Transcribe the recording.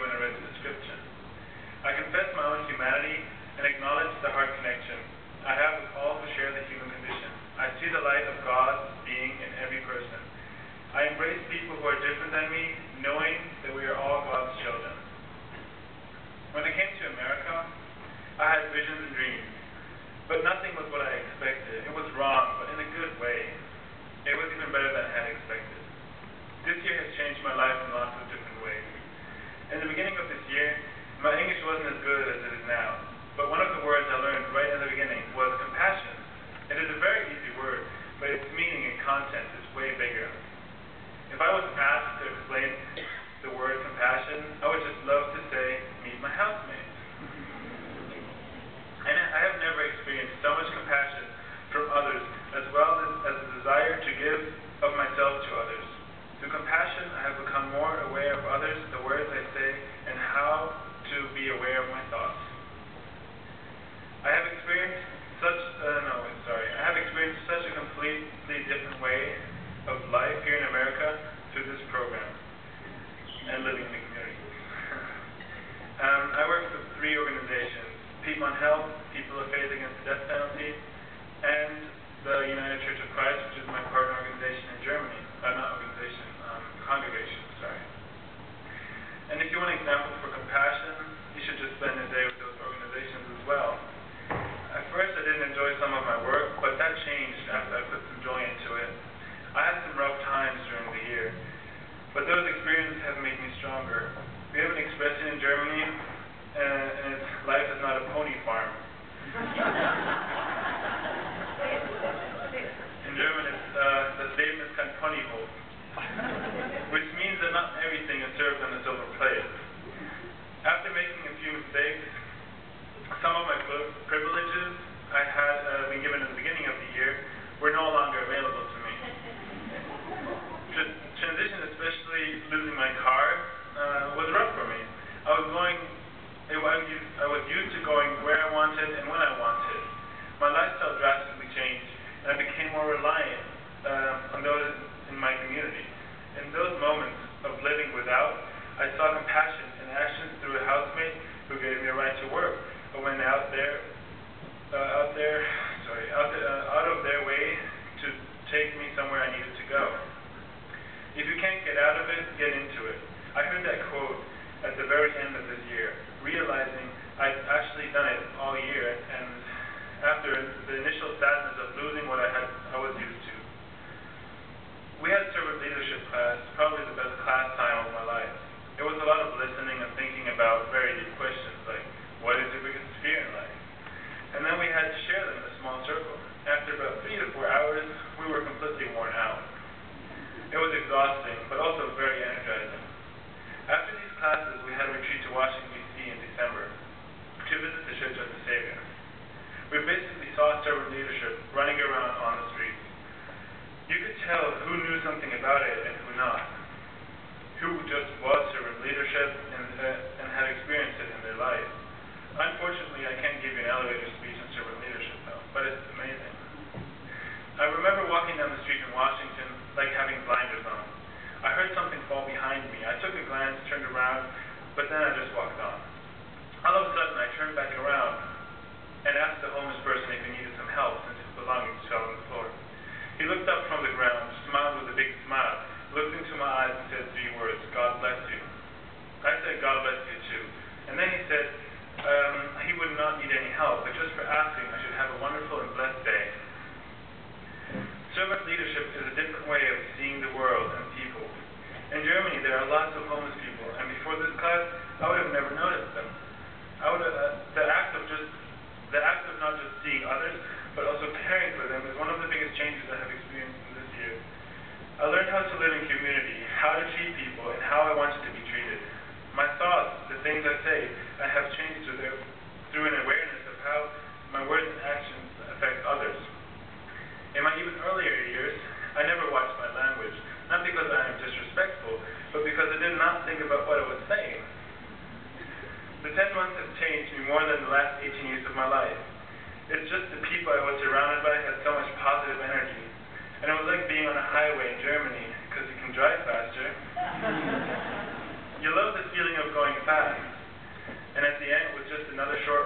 when I read the description. I confess my own humanity and acknowledge the heart connection I have with all who share the human condition. I see the light of God being in every person. I embrace people who are different than me, knowing that we are all God's children. When I came to America, I had visions and dreams, but nothing was what I expected. It was wrong, but in a good way. It was even better than I had expected. This year has changed my life in lots of different ways. In the beginning of this year, my English wasn't as good as it is now, but one of the words I learned right in the beginning was compassion. It is a very easy word, but its meaning and content is way bigger. If I was asked to explain the word compassion, I would just love to say, meet my housemate. And I have never experienced so much compassion from others, as well as the desire to give of myself to others. Through compassion, I have become more aware of others, the words I say, and how to be aware of my thoughts. I have experienced such a completely different way of life here in America through this program and living in the community. I work for 3 organizations: People on Health, People of Faith Against the Death Penalty, and the United Church of Christ, which is my partner organization in Germany. Congregation, sorry. And if you want examples for compassion, you should just spend a day with those organizations as well. At first, I didn't enjoy some of my work, but that changed after I put some joy into it. I had some rough times during the year, but those experiences have made me stronger. We have an expression in Germany, and it's, life is not a pony farm. In German, it's das Leben ist kein Ponyhof, which means that not everything is served on a silver plate. After making a few mistakes, some of my privileges I had been given at the beginning of the year were no longer available to me. Transition, especially losing my car, was rough for me. I was used to going where I wanted and when I wanted. My lifestyle drastically changed, and I became more reliant on those in my community. In those moments of living without, I saw compassion in actions through a housemate who gave me a ride to work, but went out of their way to take me somewhere I needed to go. If you can't get out of it, get into it. I heard that quote at the very end of this year, realizing I'd actually done it all year, and after the initial sadness of losing what I was used to. We had servant leadership class, probably the best class time of my life. It was a lot of listening and thinking about very deep questions like, what is your biggest fear in life? And then we had to share them in a small circle. After about 3 to 4 hours, we were completely worn out. It was exhausting, but also very energizing. After these classes, we had a retreat to Washington, D.C. in December to visit the Church of the Savior. We basically saw servant leadership running around on the streets. You could tell who knew something about it and who not, who just was servant leadership and had experienced it in their life. Unfortunately, I can't give you an elevator speech on servant leadership though, but it's amazing. I remember walking down the street in Washington like having blinders on. I heard something fall behind me. I took a glance, turned around, but then I just walked on. All of a sudden, I turned back around and asked the homeless person if he needed some help since his belongings fell on the floor. He looked up from the ground, smiled with a big smile, looked into my eyes and said 3 words, God bless you. I said, God bless you too. And then he said he would not need any help, but just for asking, I should have a wonderful and blessed day. Servant leadership is a different way of seeing the world and people. In Germany, there are lots of homeless people, and before this class, I would have never noticed them. The act of not just seeing others, but also caring for them is one of the biggest changes I have experienced in this year. I learned how to live in community, how to treat people, and how I wanted to be treated. My thoughts, the things I say, I have changed through an awareness of how my words and actions affect others. In my even earlier years, I never watched my language, not because I am disrespectful, but because I did not think about what I was saying. The 10 months have changed me more than the last 18 years of my life. It's just the people I was surrounded by had so much positive energy. And it was like being on a highway in Germany, because you can drive faster. You love the feeling of going fast. And at the end, it was just another short